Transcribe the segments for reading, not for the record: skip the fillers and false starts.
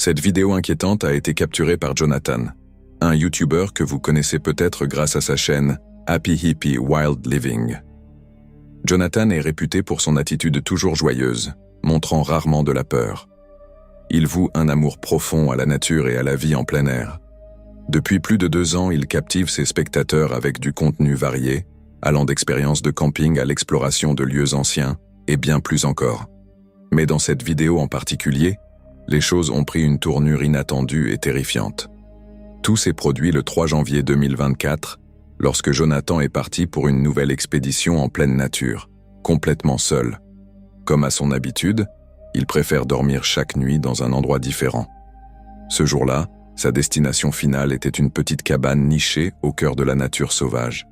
Cette vidéo inquiétante a été capturée par Jonathan, un YouTuber que vous connaissez peut-être grâce à sa chaîne Happy Hippie Wild Living. Jonathan est réputé pour son attitude toujours joyeuse, montrant rarement de la peur. Il voue un amour profond à la nature et à la vie en plein air. Depuis plus de 2 ans, il captive ses spectateurs avec du contenu varié, allant d'expériences de camping à l'exploration de lieux anciens, et bien plus encore. Mais dans cette vidéo en particulier, les choses ont pris une tournure inattendue et terrifiante. Tout s'est produit le 3 janvier 2024, lorsque Jonathan est parti pour une nouvelle expédition en pleine nature, complètement seul. Comme à son habitude, il préfère dormir chaque nuit dans un endroit différent. Ce jour-là, sa destination finale était une petite cabane nichée au cœur de la nature sauvage.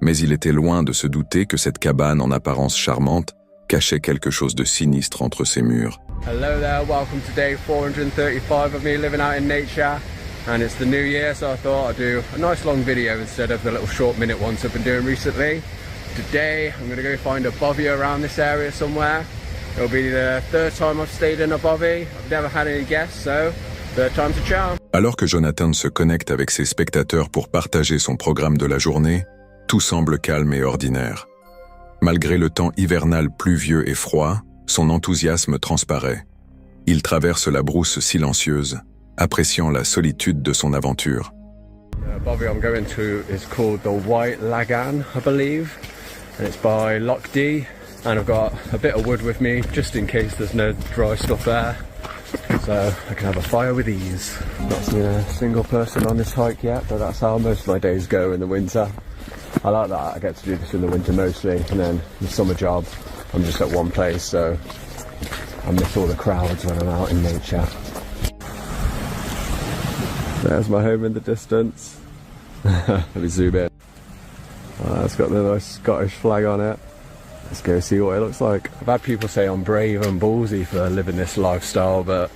Mais il était loin de se douter que cette cabane en apparence charmante cachait quelque chose de sinistre entre ses murs. Hello there, welcome to day 435 of me living out in nature. And it's the new year, so I thought I'd do a nice long video instead of the little short minute ones I've been doing recently. Today, I'm going to go find a bovie around this area somewhere. It'll be the 3rd time I've stayed in a bovie. I've never had any guests, so 3rd time's a charm. Alors que Jonathan se connecte avec ses spectateurs pour partager son programme de la journée, tout semble calme et ordinaire. Malgré le temps hivernal pluvieux et froid, son enthousiasme transparaît. Il traverse la brousse silencieuse, appréciant la solitude de son aventure. The bovie I'm going to is called the White Lagan, I believe, and it's by Loch D. And I've got a bit of wood with me, just in case there's no dry stuff there, so I can have a fire with ease. Not seen a single person on this hike yet, but that's how most of my days go in the winter. I like that, I get to do this in the winter mostly, and then the summer job, I'm just at one place, so I miss all the crowds when I'm out in nature. There's my home in the distance. Let me zoom in. It's got the nice Scottish flag on it. Let's go see what it looks like. I've had people say I'm brave and ballsy for living this lifestyle, but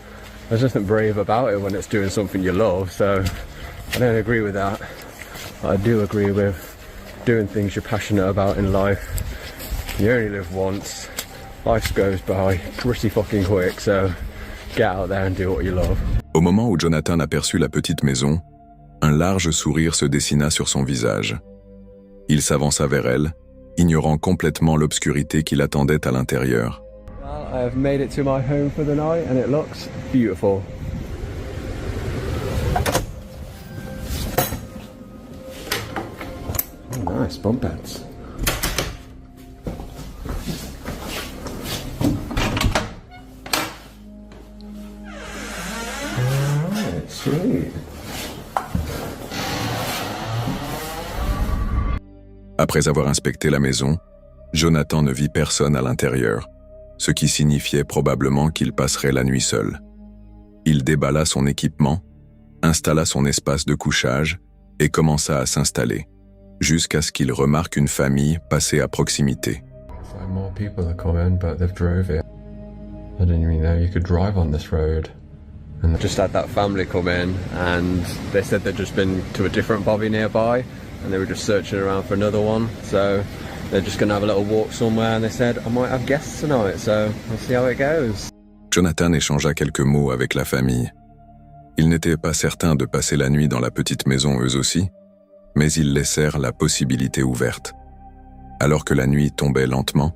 there's nothing brave about it when it's doing something you love, so I don't agree with that. I do agree with doing things you're passionate about in life. You only live once. Life goes by pretty fucking quick, so get out there and do what you love. Au moment où Jonathan aperçut la petite maison, un large sourire se dessina sur son visage. Il s'avança vers elle, ignorant complètement l'obscurité qui l'attendait à l'intérieur. Well, I have made it to my home for the night and it looks beautiful. Oh, nice bunk beds. Alright, sweet. Après avoir inspecté la maison, Jonathan ne vit personne à l'intérieur, ce qui signifiait probablement qu'il passerait la nuit seul. Il déballa son équipement, installa son espace de couchage et commença à s'installer, jusqu'à ce qu'il remarque une famille passer à proximité. More people are coming, but they've drove it. I didn't even know you could drive on this road. And just had that family come in, and they said they'd just been to a different bovie nearby, and they were just searching around for another one. So they're just going to have a little walk somewhere, and they said, I might have guests tonight, so we'll see how it goes. Jonathan échangea quelques mots avec la famille. Ils n'étaient pas certains de passer la nuit dans la petite maison eux aussi, mais ils laissèrent la possibilité ouverte. Alors que la nuit tombait lentement,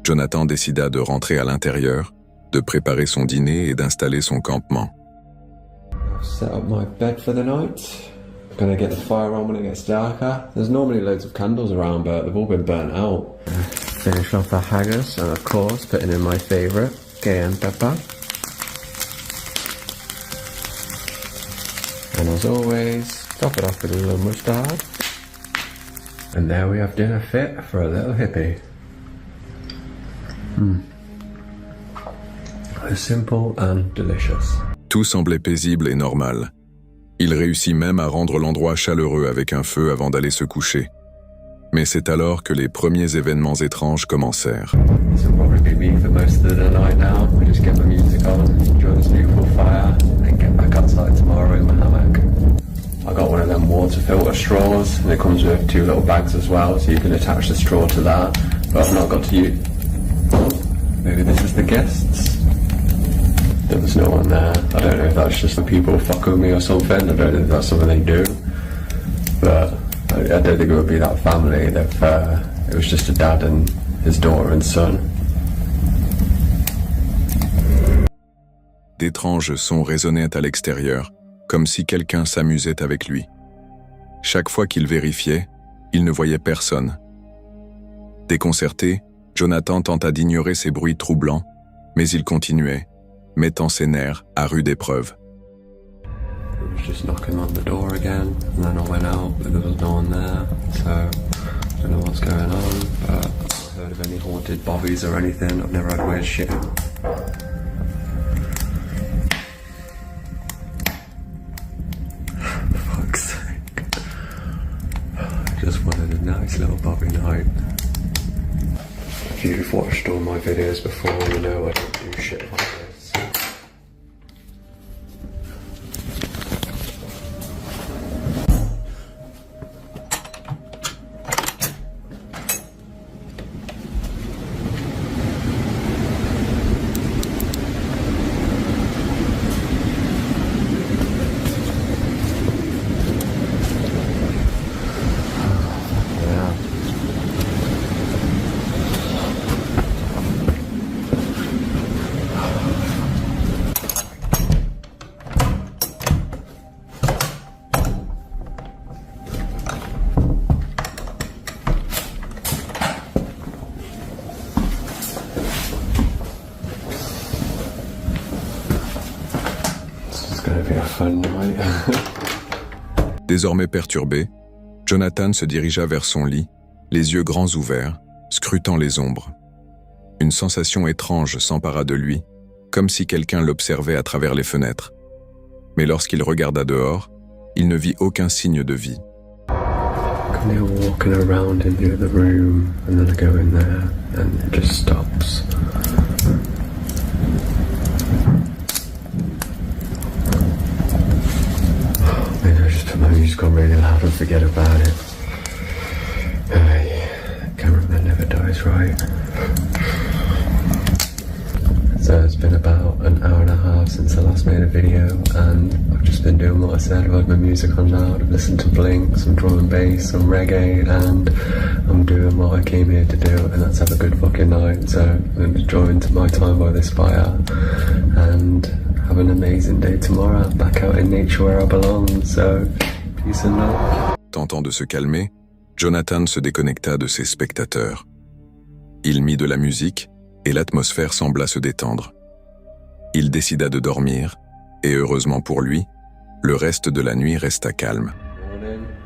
Jonathan décida de rentrer à l'intérieur, de préparer son dîner et d'installer son campement. I've set up my bed for the night. Gonna get the fire on when it gets darker. There's normally loads of candles around, but they've all been burnt out. Finish off the haggis, and of course, putting in my favourite, cayenne pepper. And as always, top it off with a little mustard. And there we have dinner fit for a little hippie. Simple and delicious. Tout semblait paisible et normal. Il réussit même à rendre l'endroit chaleureux avec un feu avant d'aller se coucher. Mais c'est alors que les premiers événements étranges commencèrent. This will probably be me for most of the night now. We just get the music on, enjoy this beautiful fire, and get back outside tomorrow in my hammock. I got one of them water filter straws, and it comes with 2 little bags as well, so you can attach the straw to that. But I've not got to use. Maybe this is the guests. There was no one there. I don't know if that's just the people fucking with me or something. I don't know if that's something they do. But I don't think it would be that family. If it was just a dad and his daughter and son. D'étranges sons résonnaient à l'extérieur, comme si quelqu'un s'amusait avec lui. Chaque fois qu'il vérifiait, il ne voyait personne. Déconcerté, Jonathan tenta d'ignorer ces bruits troublants, mais il continuait, mettant ses nerfs à rude épreuve. It was just knocking on the door again, and then I went out, but there was no one there, so I don't know what's going on, but I've heard of any haunted bobbies or anything. I've never had weird shit. Fuck's sake. I just wanted a nice little bobby night. If you've watched all my videos before, you know I don't do shit like this. Désormais perturbé, Jonathan se dirigea vers son lit, les yeux grands ouverts, scrutant les ombres. Une sensation étrange s'empara de lui, comme si quelqu'un l'observait à travers les fenêtres. Mais lorsqu'il regarda dehors, il ne vit aucun signe de vie. They're walking around in the other room, and then I go in there, and it just stops. Maybe I just put my music on really loud and forget about it. Cameraman never dies, right? So it's been about an hour and a half since I last made a video, and I've just been doing what I said. I've had my music on loud, I've listened to Blink, some drum and bass, some reggae, and I'm doing what I came here to do, and that's have a good fucking night. So I'm enjoying my time by this fire, and have an amazing day tomorrow, back out in nature where I belong. So peace and love. Tentant de se calmer, Jonathan se déconnecta de ses spectateurs. Il mit de la musique, et l'atmosphère sembla se détendre. Il décida de dormir, et heureusement pour lui, le reste de la nuit resta calme.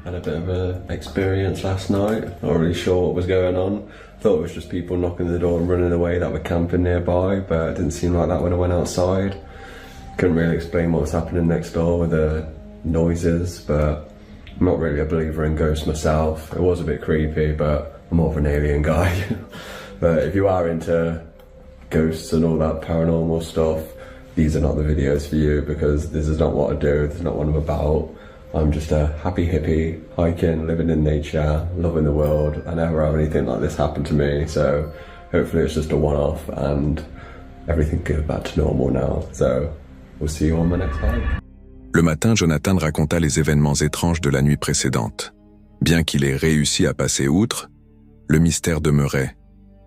Had a bit of an experience last night. Not really sure what was going on. Thought it was just people knocking the door and running away that were camping nearby, but it didn't seem like that when I went outside. Couldn't really explain what was happening next door with the noises, but I'm not really a believer in ghosts myself. It was a bit creepy, but I'm more of an alien guy. But if you are into ghosts and all that paranormal stuff, these are not the videos for you, because this is not what I do, this is not what I'm about. I'm just a happy hippie, hiking, living in nature, loving the world. I never have anything like this happen to me, so hopefully it's just a one-off and everything goes back to normal now. So we'll see you on my next live. Le matin, Jonathan raconta les événements étranges de la nuit précédente. Bien qu'il ait réussi à passer outre, le mystère demeurait.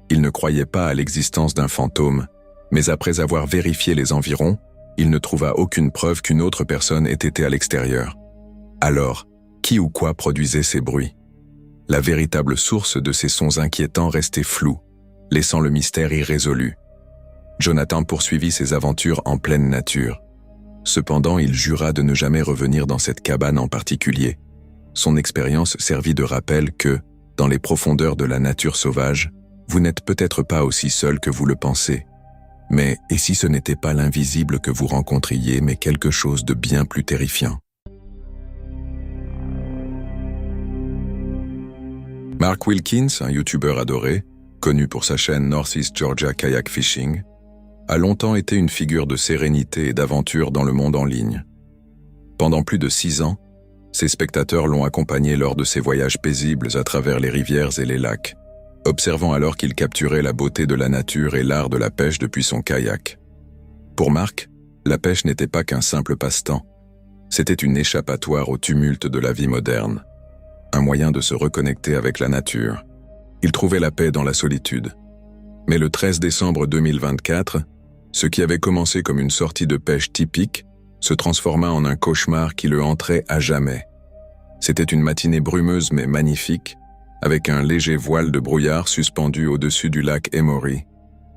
Il ne croyait pas à l'existence d'un fantôme, mais après avoir vérifié les environs, il ne trouva aucune preuve qu'une autre personne ait été à l'extérieur. Alors, qui ou quoi produisait ces bruits? La véritable source de ces sons inquiétants restait floue, laissant le mystère irrésolu. Jonathan poursuivit ses aventures en pleine nature. Cependant, il jura de ne jamais revenir dans cette cabane en particulier. Son expérience servit de rappel que, dans les profondeurs de la nature sauvage, vous n'êtes peut-être pas aussi seul que vous le pensez. Mais, et si ce n'était pas l'invisible que vous rencontriez, mais quelque chose de bien plus terrifiant? Mark Wilkins, un youtubeur adoré, connu pour sa chaîne Northeast Georgia Kayak Fishing, a longtemps été une figure de sérénité et d'aventure dans le monde en ligne. Pendant plus de 6 ans, ses spectateurs l'ont accompagné lors de ses voyages paisibles à travers les rivières et les lacs, observant alors qu'il capturait la beauté de la nature et l'art de la pêche depuis son kayak. Pour Mark, La pêche n'était pas qu'un simple passe-temps. C'était une échappatoire au tumulte de la vie moderne. Un moyen de se reconnecter avec la nature. Il trouvait la paix dans la solitude. Mais le 13 décembre 2024, ce qui avait commencé comme une sortie de pêche typique se transforma en un cauchemar qui le hanterait à jamais. C'était une matinée brumeuse mais magnifique, avec un léger voile de brouillard suspendu au-dessus du lac Emory,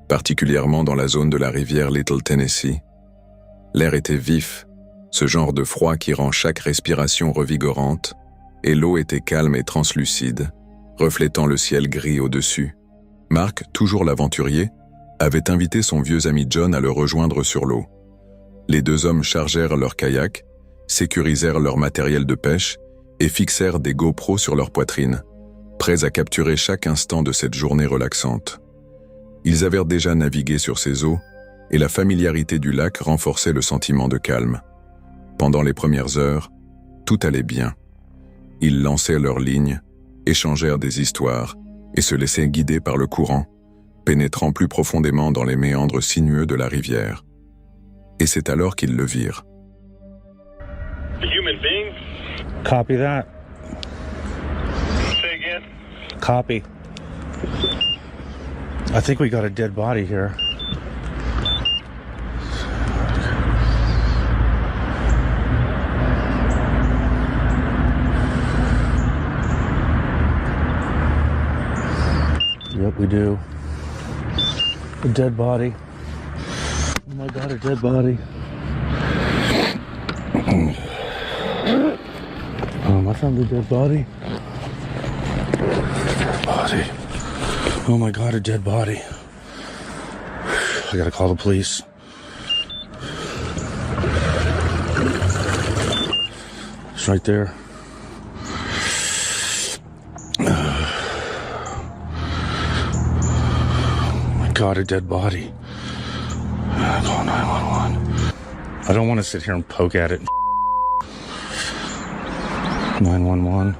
particulièrement dans la zone de la rivière Little Tennessee. L'air était vif, ce genre de froid qui rend chaque respiration revigorante, et l'eau était calme et translucide, reflétant le ciel gris au-dessus. Mark, toujours l'aventurier, avait invité son vieux ami John à le rejoindre sur l'eau. Les deux hommes chargèrent leur kayak, sécurisèrent leur matériel de pêche et fixèrent des GoPros sur leur poitrine, prêts à capturer chaque instant de cette journée relaxante. Ils avaient déjà navigué sur ces eaux et la familiarité du lac renforçait le sentiment de calme. Pendant les premières heures, tout allait bien. Ils lançaient leurs lignes, échangèrent des histoires et se laissaient guider par le courant, pénétrant plus profondément dans les méandres sinueux de la rivière. Et c'est alors qu'ils le virent. A human being? Copy that. Say again? Copy. I think we got a dead body here. Yep, we do. A dead body. Oh my god, a dead body. I found a dead body. Body. Oh my god, a dead body. I gotta call the police. It's right there. God, a dead body. Call 911. I don't want to sit here and poke at it. 911.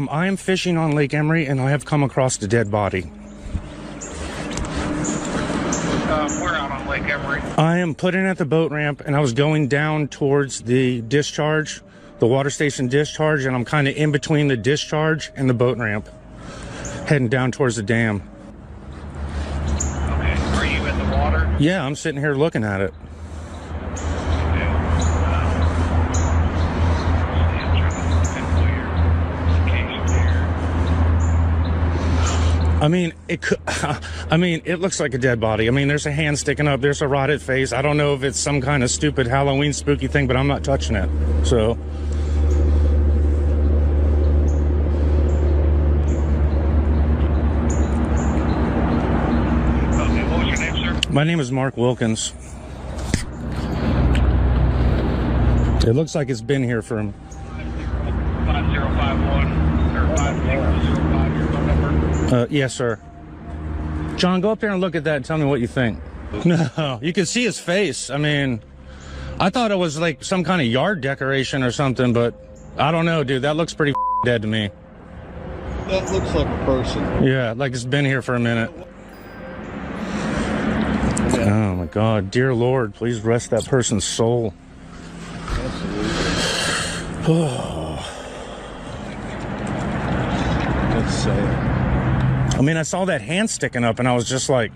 I am fishing on Lake Emery and I have come across a dead body. We're out on Lake Emery. I am putting at the boat ramp and I was going down towards the discharge, the water station discharge, and I'm kind of in between the discharge and the boat ramp, heading down towards the dam. Okay, are you in the water? Yeah, I'm sitting here looking at it. I mean, it looks like a dead body. I mean, there's a hand sticking up. There's a rotted face. I don't know if it's some kind of stupid Halloween spooky thing, but I'm not touching it. So. Okay, what was your name, sir? My name is Mark Wilkins. It looks like it's been here for 5051 or 5005, your phone number? Yes, sir. John, go up there and look at that and tell me what you think. No, you can see his face. I mean, I thought it was like some kind of yard decoration or something, but I don't know, dude. That looks pretty dead to me. That looks like a person. Yeah, like it's been here for a minute. Oh my God, dear Lord, please rest that person's soul. Absolutely. That's sad. I mean, I saw that hand sticking up and I was just like,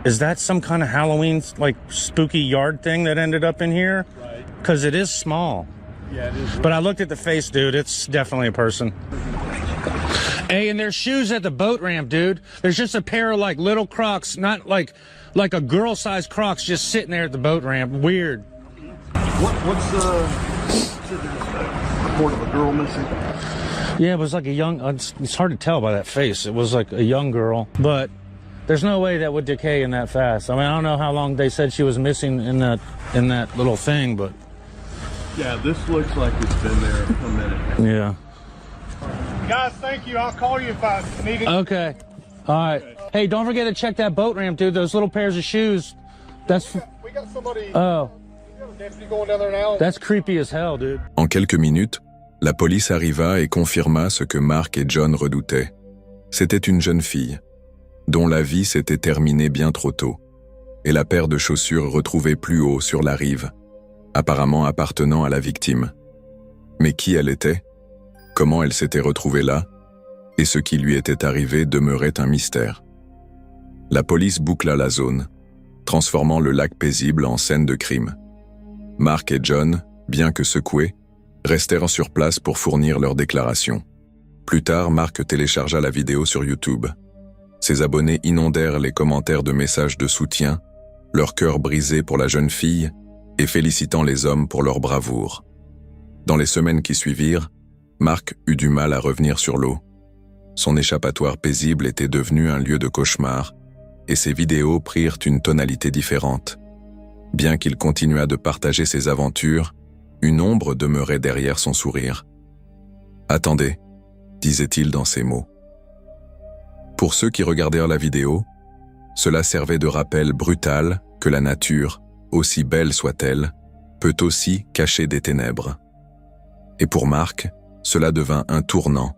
is that some kind of Halloween, like, spooky yard thing that ended up in here? Right. Because it is small. Yeah, it is. But I looked at the face, dude. It's definitely a person. Hey, and there's shoes at the boat ramp, dude. There's just a pair of, like, little Crocs, not like a girl-sized Crocs just sitting there at the boat ramp. Weird. What's the report of a girl missing? Yeah, it was like a young, it's hard to tell by that face. It was like a young girl, but there's no way that would decay in that fast. I mean, I don't know how long they said she was missing in that little thing, but. Yeah, this looks like it's been there a minute. Yeah. Guys, thank you. I'll call you if I need it. Okay. All right. Hey, don't forget to check that boat ramp, dude. Those little pairs of shoes. That's. We got somebody. Oh. Deputy going down there now. That's creepy as hell, dude. En quelques minutes, la police arriva et confirma ce que Mark et John redoutaient. C'était une jeune fille, dont la vie s'était terminée bien trop tôt, et la paire de chaussures retrouvée plus haut sur la rive, apparemment appartenant à la victime. Mais qui elle était? Comment elle s'était retrouvée là? Et ce qui lui était arrivé demeurait un mystère. La police boucla la zone, transformant le lac paisible en scène de crime. Mark et John, bien que secoués, restèrent sur place pour fournir leurs déclarations. Plus tard, Mark téléchargea la vidéo sur YouTube. Ses abonnés inondèrent les commentaires de messages de soutien, leur cœur brisé pour la jeune fille et félicitant les hommes pour leur bravoure. Dans les semaines qui suivirent, Mark eut du mal à revenir sur l'eau. Son échappatoire paisible était devenu un lieu de cauchemar, et ses vidéos prirent une tonalité différente. Bien qu'il continuât de partager ses aventures, une ombre demeurait derrière son sourire. « Attendez », disait-il dans ses mots. Pour ceux qui regardèrent la vidéo, cela servait de rappel brutal que la nature, aussi belle soit-elle, peut aussi cacher des ténèbres. Et pour Mark, cela devint un tournant,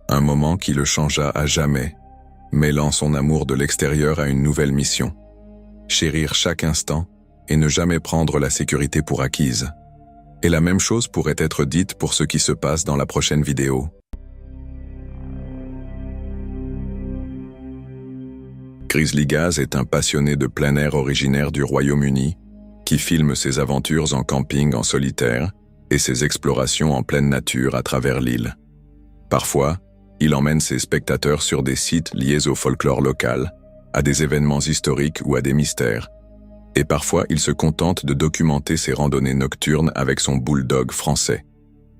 un moment qui le changea à jamais, mêlant son amour de l'extérieur à une nouvelle mission. Chérir chaque instant et ne jamais prendre la sécurité pour acquise. Et la même chose pourrait être dite pour ce qui se passe dans la prochaine vidéo. Grizzly Gaz est un passionné de plein air originaire du Royaume-Uni qui filme ses aventures en camping en solitaire et ses explorations en pleine nature à travers l'île. Parfois, il emmène ses spectateurs sur des sites liés au folklore local, à des événements historiques ou à des mystères. Et parfois, il se contente de documenter ses randonnées nocturnes avec son bulldog français.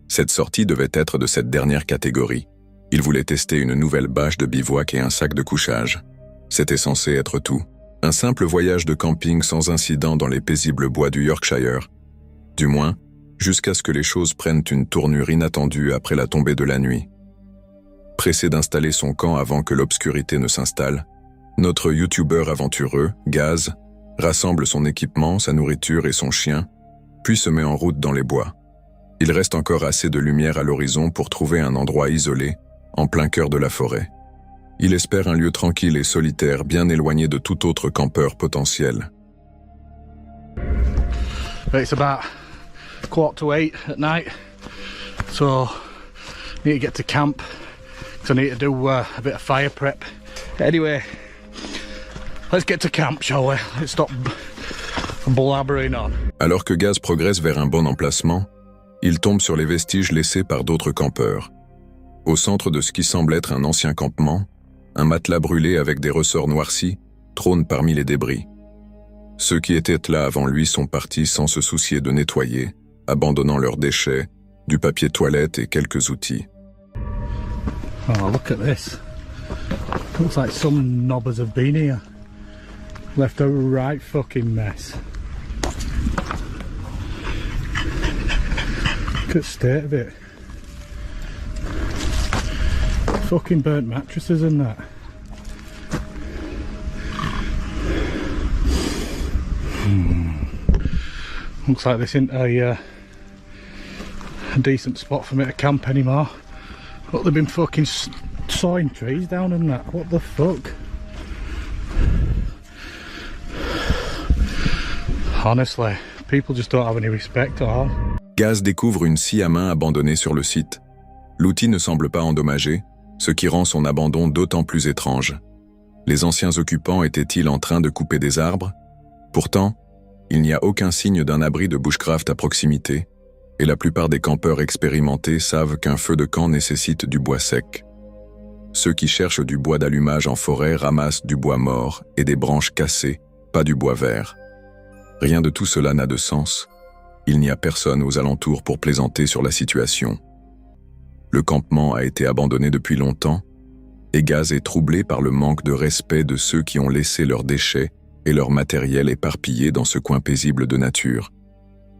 Cette sortie devait être de cette dernière catégorie. Il voulait tester une nouvelle bâche de bivouac et un sac de couchage. C'était censé être tout. Un simple voyage de camping sans incident dans les paisibles bois du Yorkshire. Du moins, jusqu'à ce que les choses prennent une tournure inattendue après la tombée de la nuit. Pressé d'installer son camp avant que l'obscurité ne s'installe, notre youtubeur aventureux, Gaz, rassemble son équipement, sa nourriture et son chien, puis se met en route dans les bois. Il reste encore assez de lumière à l'horizon pour trouver un endroit isolé, en plein cœur de la forêt. Il espère un lieu tranquille et solitaire, bien éloigné de tout autre campeur potentiel. It's about 7:15 at night, so I need to get to camp because I need to do a bit of fire prep. Anyway, let's get to camp, shall we? Let's stop blabbering on. Alors que Gaz progresse vers un bon emplacement, il tombe sur les vestiges laissés par d'autres campeurs. Au centre de ce qui semble être un ancien campement, un matelas brûlé avec des ressorts noircis trône parmi les débris. Ceux qui étaient là avant lui sont partis sans se soucier de nettoyer, abandonnant leurs déchets, du papier toilette et quelques outils. Oh, look at this. Looks like some knobbers have been here. Left a right fucking mess. Look at the state of it. Fucking burnt mattresses and that. Looks like this isn't a decent spot for me to camp anymore. Look, they've been fucking sawing trees down and that. What the fuck? Honestly, people just don't have any respect at all. Gaz découvre une scie à main abandonnée sur le site. L'outil ne semble pas endommagé, ce qui rend son abandon d'autant plus étrange. Les anciens occupants étaient-ils en train de couper des arbres? Pourtant, il n'y a aucun signe d'un abri de bushcraft à proximité, et la plupart des campeurs expérimentés savent qu'un feu de camp nécessite du bois sec. Ceux qui cherchent du bois d'allumage en forêt ramassent du bois mort et des branches cassées, pas du bois vert. Rien de tout cela n'a de sens. Il n'y a personne aux alentours pour plaisanter sur la situation. Le campement a été abandonné depuis longtemps, et Gaz est troublé par le manque de respect de ceux qui ont laissé leurs déchets et leur matériel éparpillés dans ce coin paisible de nature.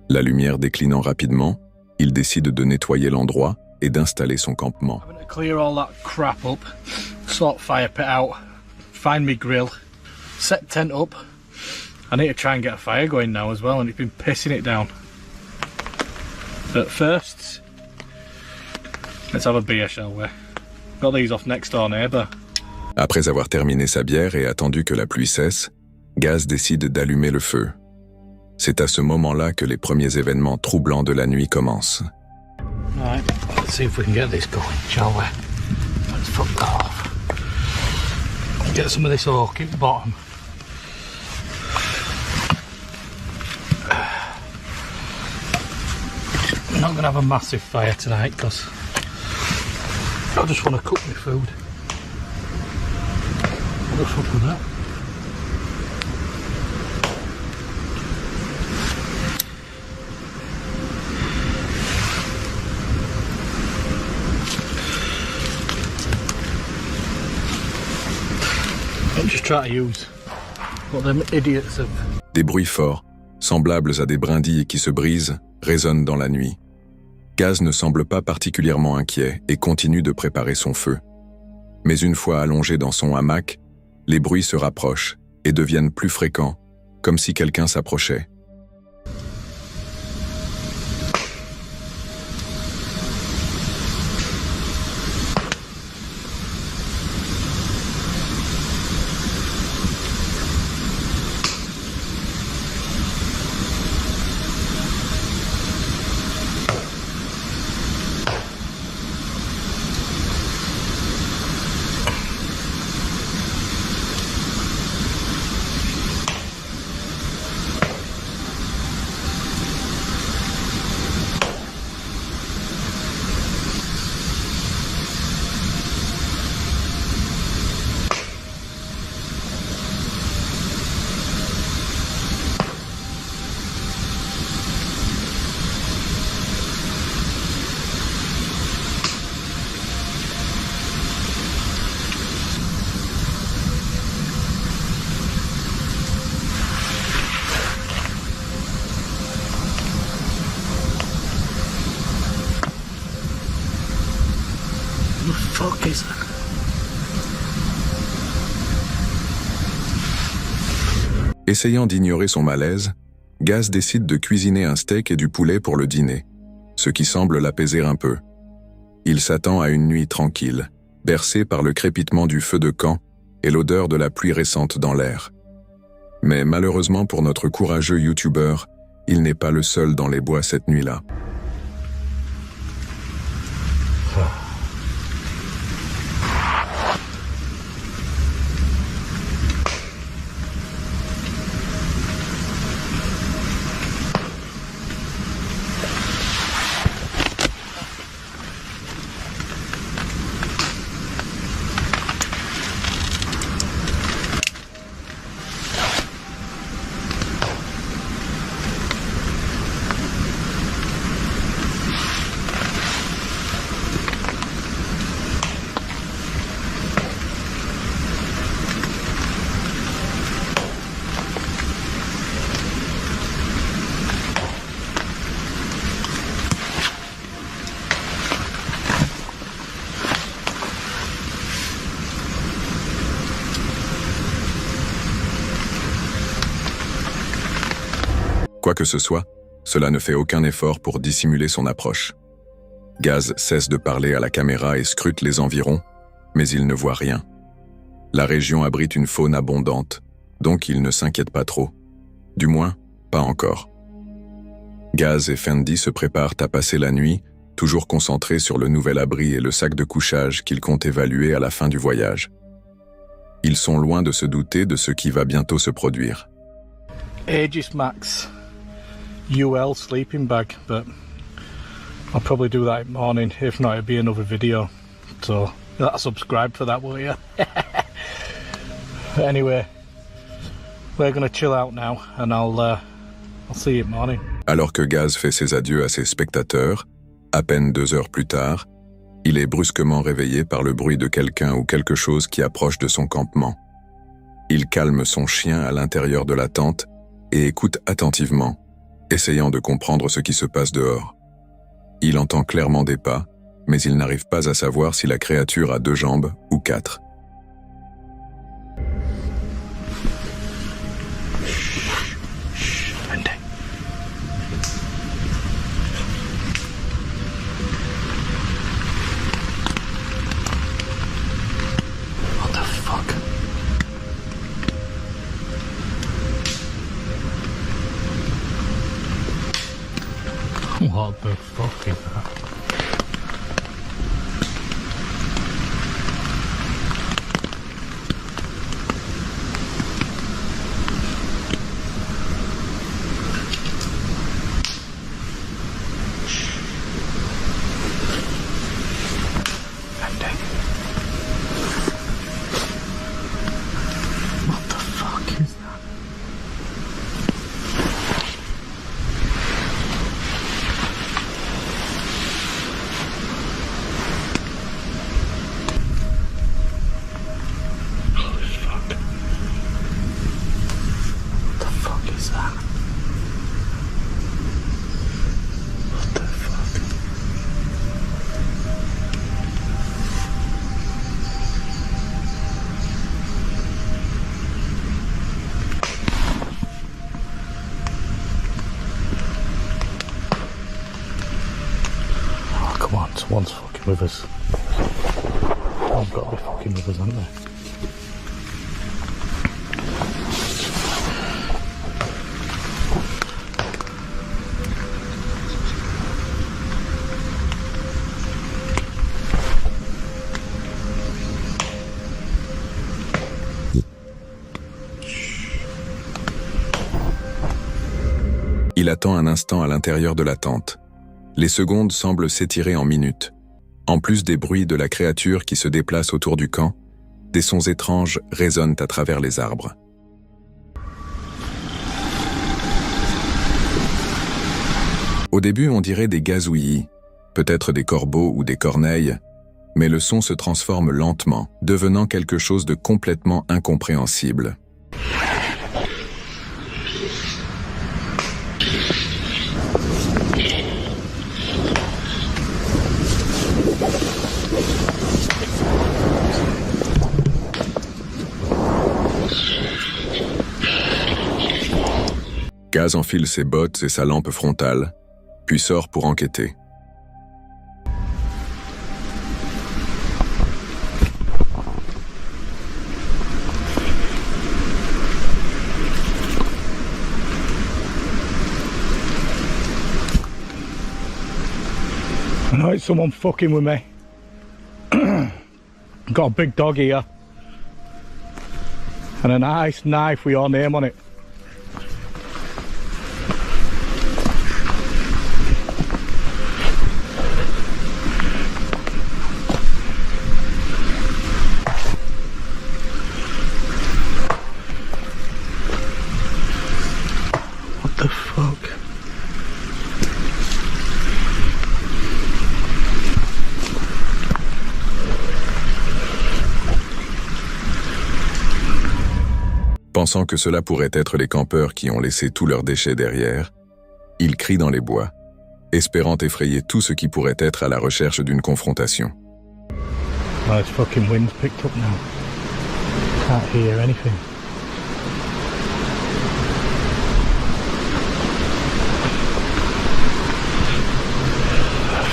La lumière déclinant rapidement, il décide de nettoyer l'endroit et d'installer son campement. I'm going to clear all that crap up, sort fire pit out, find me grill, set tent up. I need to try and get a fire going now as well, and it's been pissing it down. But first, let's have a beer, shall we? Got these off next door neighbour. Après avoir terminé sa bière et attendu que la pluie cesse, Gaz décide d'allumer le feu. C'est à ce moment-là que les premiers événements troublants de la nuit commencent. Right, let's see if we can get this going, shall we? Let's fuck that off. Get some of this oak at the bottom. I'm not going to have a massive fire tonight because I just want to cook my food. What the fuck was that? I'm just trying to use what them idiots have. Des bruits forts, semblables à des brindilles qui se brisent, résonnent dans la nuit. Gaz ne semble pas particulièrement inquiet et continue de préparer son feu. Mais une fois allongé dans son hamac, les bruits se rapprochent et deviennent plus fréquents, comme si quelqu'un s'approchait. What the fuck is that? Essayant d'ignorer son malaise, Gaz décide de cuisiner un steak et du poulet pour le dîner, ce qui semble l'apaiser un peu. Il s'attend à une nuit tranquille, bercée par le crépitement du feu de camp et l'odeur de la pluie récente dans l'air. Mais malheureusement pour notre courageux YouTuber, il n'est pas le seul dans les bois cette nuit-là. Quoi que ce soit, cela ne fait aucun effort pour dissimuler son approche. Gaz cesse de parler à la caméra et scrute les environs, mais il ne voit rien. La région abrite une faune abondante, donc il ne s'inquiète pas trop. Du moins, pas encore. Gaz et Fendi se préparent à passer la nuit, toujours concentrés sur le nouvel abri et le sac de couchage qu'ils comptent évaluer à la fin du voyage. Ils sont loin de se douter de ce qui va bientôt se produire. Aegis Max UL sleeping bag, but I'll probably do that in the morning. If not, it'll be another video. So subscribe for that, will you? Anyway, we're gonna chill out now, and I'll see you in the morning. Alors que Gaz fait ses adieux à ses spectateurs, à peine 2 heures plus tard, il est brusquement réveillé par le bruit de quelqu'un ou quelque chose qui approche de son campement. Il calme son chien à l'intérieur de la tente et écoute attentivement, essayant de comprendre ce qui se passe dehors. Il entend clairement des pas, mais il n'arrive pas à savoir si la créature a 2 jambes ou 4. Someone's fucking with us. I've got to be fucking with us, haven't they? Il attend un instant à l'intérieur de la tente. Les secondes semblent s'étirer en minutes. En plus des bruits de la créature qui se déplace autour du camp, des sons étranges résonnent à travers les arbres. Au début, on dirait des gazouillis, peut-être des corbeaux ou des corneilles, mais le son se transforme lentement, devenant quelque chose de complètement incompréhensible. Gaz enfile ses bottes et sa lampe frontale, puis sort pour enquêter. I know it's someone fucking with me. Got a big dog here. And a nice knife with your name on it. What the fuck? Pensant que cela pourrait être les campeurs qui ont laissé tous leurs déchets derrière, il crie dans les bois, espérant effrayer tout ce qui pourrait être à la recherche d'une confrontation. Oh, this fucking wind's picked up now. Can't hear anything.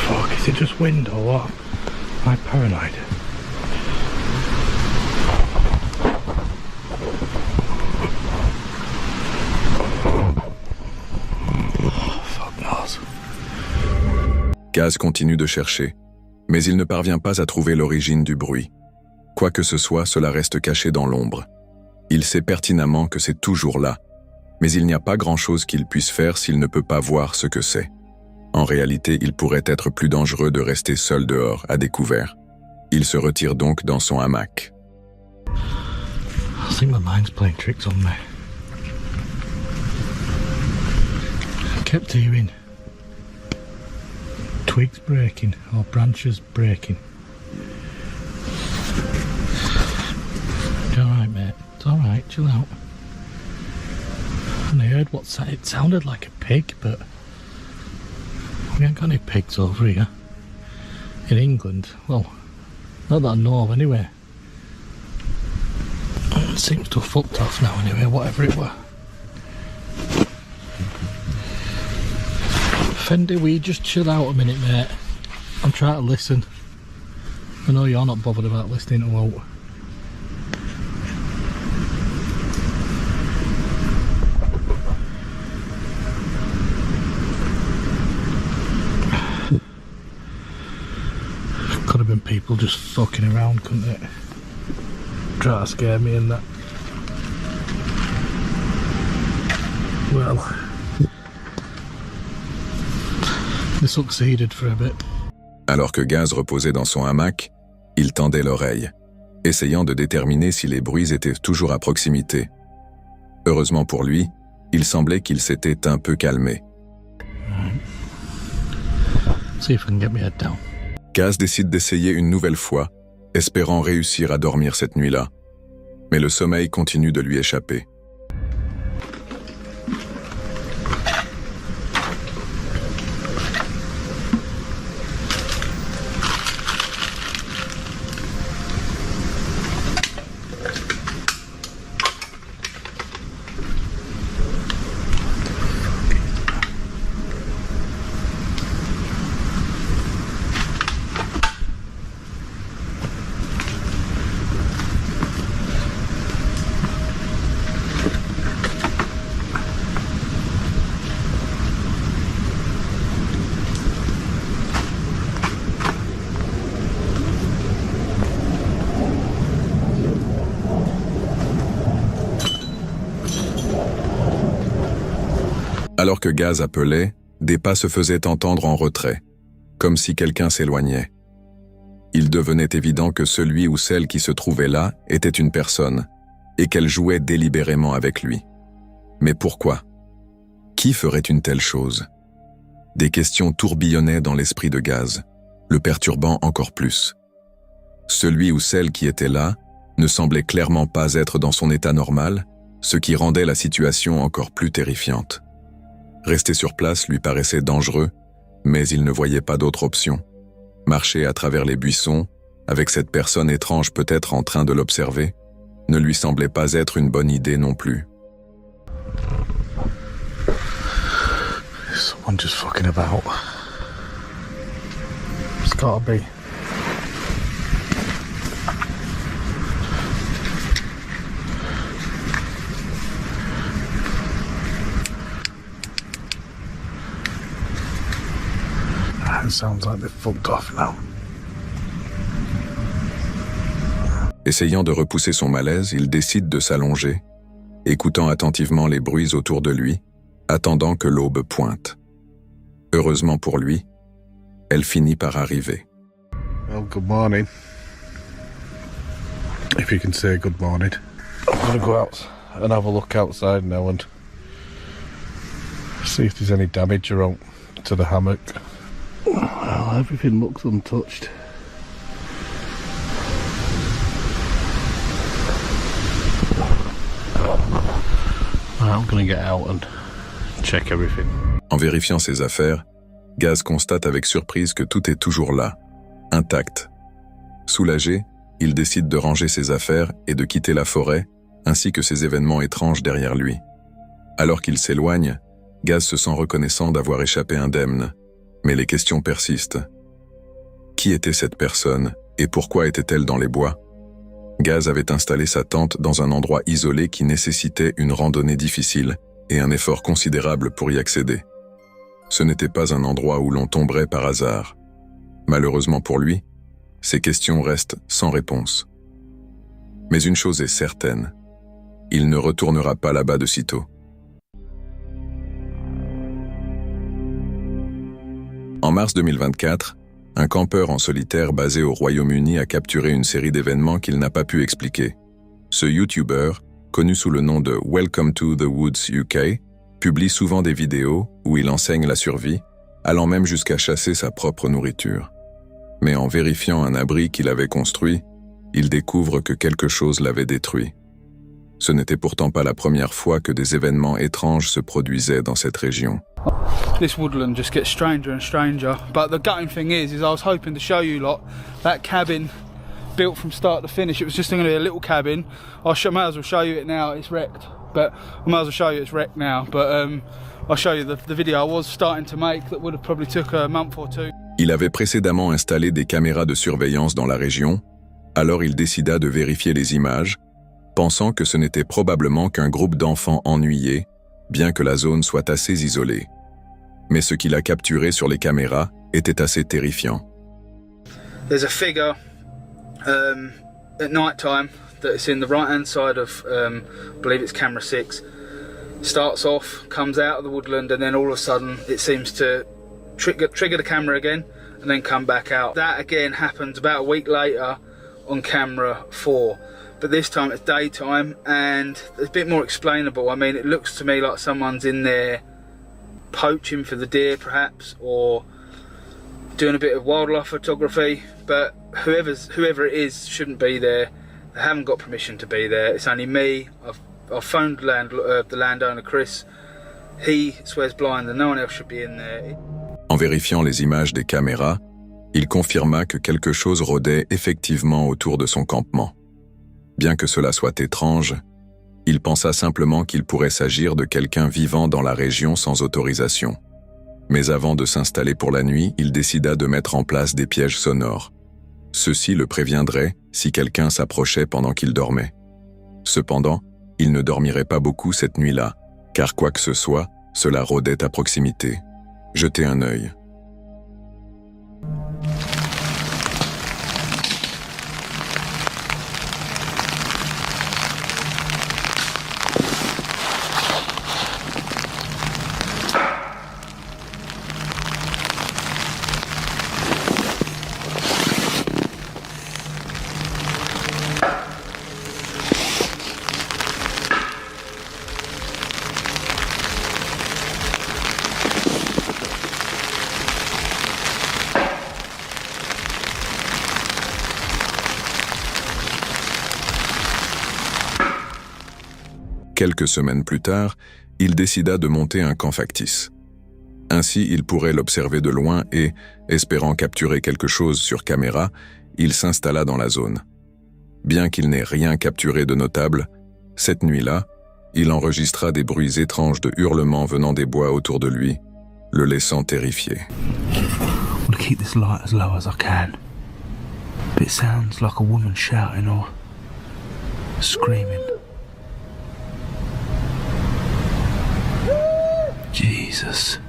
Fuck, is it just wind or what? Am I paranoid? Gaz continue de chercher, mais il ne parvient pas à trouver l'origine du bruit. Quoi que ce soit, cela reste caché dans l'ombre. Il sait pertinemment que c'est toujours là, mais il n'y a pas grand-chose qu'il puisse faire s'il ne peut pas voir ce que c'est. En réalité, il pourrait être plus dangereux de rester seul dehors, à découvert. Il se retire donc dans son hamac. I think my mind's playing tricks on me. I kept hearing twigs breaking or branches breaking. You alright, mate? It's alright, chill out. And I heard it sounded like a pig, but we ain't got any pigs over here. In England, well, not that I know of anyway. It seems to have fucked off now anyway, whatever it were. Fendi, will you just chill out a minute, mate? I'm trying to listen. I know you're not bothered about listening to out. Could have been people just fucking around, couldn't it? Try to scare me and that. Well, they succeeded for a bit. Alors que Gaz reposait dans son hamac, il tendait l'oreille, essayant de déterminer si les bruits étaient toujours à proximité. Heureusement pour lui, il semblait qu'il s'était un peu calmé. See if I can get my head down. Gaz décide d'essayer une nouvelle fois, espérant réussir à dormir cette nuit-là. Mais le sommeil continue de lui échapper. Alors que Gaz appelait, des pas se faisaient entendre en retrait, comme si quelqu'un s'éloignait. Il devenait évident que celui ou celle qui se trouvait là était une personne, et qu'elle jouait délibérément avec lui. Mais pourquoi? Qui ferait une telle chose? Des questions tourbillonnaient dans l'esprit de Gaz, le perturbant encore plus. Celui ou celle qui était là ne semblait clairement pas être dans son état normal, ce qui rendait la situation encore plus terrifiante. Rester sur place lui paraissait dangereux, mais il ne voyait pas d'autre option. Marcher à travers les buissons, avec cette personne étrange peut-être en train de l'observer, ne lui semblait pas être une bonne idée non plus. Someone just fucking about. It's gotta be. It sounds like they've fucked off now. Essayant de repousser son malaise, il décide de s'allonger, écoutant attentivement les bruits autour de lui, attendant que l'aube pointe. Heureusement pour lui, elle finit par arriver. Well, good morning. If you can say good morning. I'm gonna go out and have a look outside now and see if there's any damage around to the hammock. Well, everything looks untouched. I'm gonna get out and check everything. En vérifiant ses affaires, Gaz constate avec surprise que tout est toujours là, intact. Soulagé, il décide de ranger ses affaires et de quitter la forêt, ainsi que ces événements étranges derrière lui. Alors qu'il s'éloigne, Gaz se sent reconnaissant d'avoir échappé indemne, mais les questions persistent. Qui était cette personne et pourquoi était-elle dans les bois? Gaz avait installé sa tente dans un endroit isolé qui nécessitait une randonnée difficile et un effort considérable pour y accéder. Ce n'était pas un endroit où l'on tomberait par hasard. Malheureusement pour lui, ces questions restent sans réponse. Mais une chose est certaine, il ne retournera pas là-bas de sitôt. En mars 2024, un campeur en solitaire basé au Royaume-Uni a capturé une série d'événements qu'il n'a pas pu expliquer. Ce YouTuber, connu sous le nom de Welcome to the Woods UK, publie souvent des vidéos où il enseigne la survie, allant même jusqu'à chasser sa propre nourriture. Mais en vérifiant un abri qu'il avait construit, il découvre que quelque chose l'avait détruit. Ce n'était pourtant pas la première fois que des événements étranges se produisaient dans cette région. This woodland just gets stranger and stranger, but the gutting thing is I was hoping to show you lot that cabin built from start to finish. It was just going to be a little cabin. Might as well show you it now. It's wrecked, but I might as well show you it's wrecked now. But I'll show you the video I was starting to make that would have probably took a month or two. Il avait précédemment installé des caméras de surveillance dans la région, alors il décida de vérifier les images, pensant que ce n'était probablement qu'un groupe d'enfants ennuyés, bien que la zone soit assez isolée. Mais ce qu'il a capturé sur les caméras était assez terrifiant. There's a figure at night time that's in the right hand side of, I believe it's camera 6. Starts off, comes out of the woodland, and then all of a sudden it seems to trigger the camera again and then come back out. That again happens about a week later on camera 4. But this time it's daytime and it's a bit more explainable. I mean, it looks to me like someone's in there poaching for the deer perhaps, or doing a bit of wildlife photography, but whoever it is shouldn't be there. They haven't got permission to be there. It's only me. I've phoned the landowner Chris. He swears blind that no one else should be in there. En vérifiant les images des caméras, il confirma que quelque chose rôdait effectivement autour de son campement. Bien que cela soit étrange, il pensa simplement qu'il pourrait s'agir de quelqu'un vivant dans la région sans autorisation. Mais avant de s'installer pour la nuit, il décida de mettre en place des pièges sonores. Ceux-ci le préviendraient si quelqu'un s'approchait pendant qu'il dormait. Cependant, il ne dormirait pas beaucoup cette nuit-là, car quoi que ce soit, cela rôdait à proximité. Jetez un œil. Quelques semaines plus tard, il décida de monter un camp factice. Ainsi, il pourrait l'observer de loin et, espérant capturer quelque chose sur caméra, il s'installa dans la zone. Bien qu'il n'ait rien capturé de notable, cette nuit-là, il enregistra des bruits étranges de hurlements venant des bois autour de lui, le laissant terrifié. I'm gonna keep this light as low as I can. But it sounds like a woman shouting or screaming. Jesus.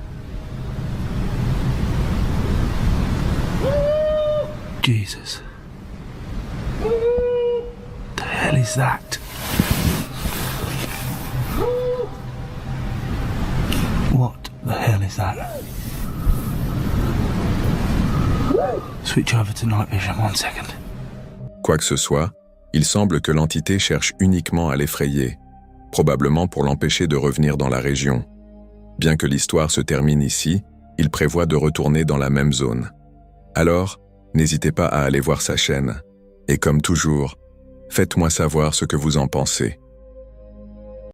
Jesus. The hell is that? What the hell is that? Switch over to night vision 1 second. Quoi que ce soit, il semble que l'entité cherche uniquement à l'effrayer, probablement pour l'empêcher de revenir dans la région. Bien que l'histoire se termine ici, il prévoit de retourner dans la même zone. Alors, n'hésitez pas à aller voir sa chaîne. Et comme toujours, faites-moi savoir ce que vous en pensez.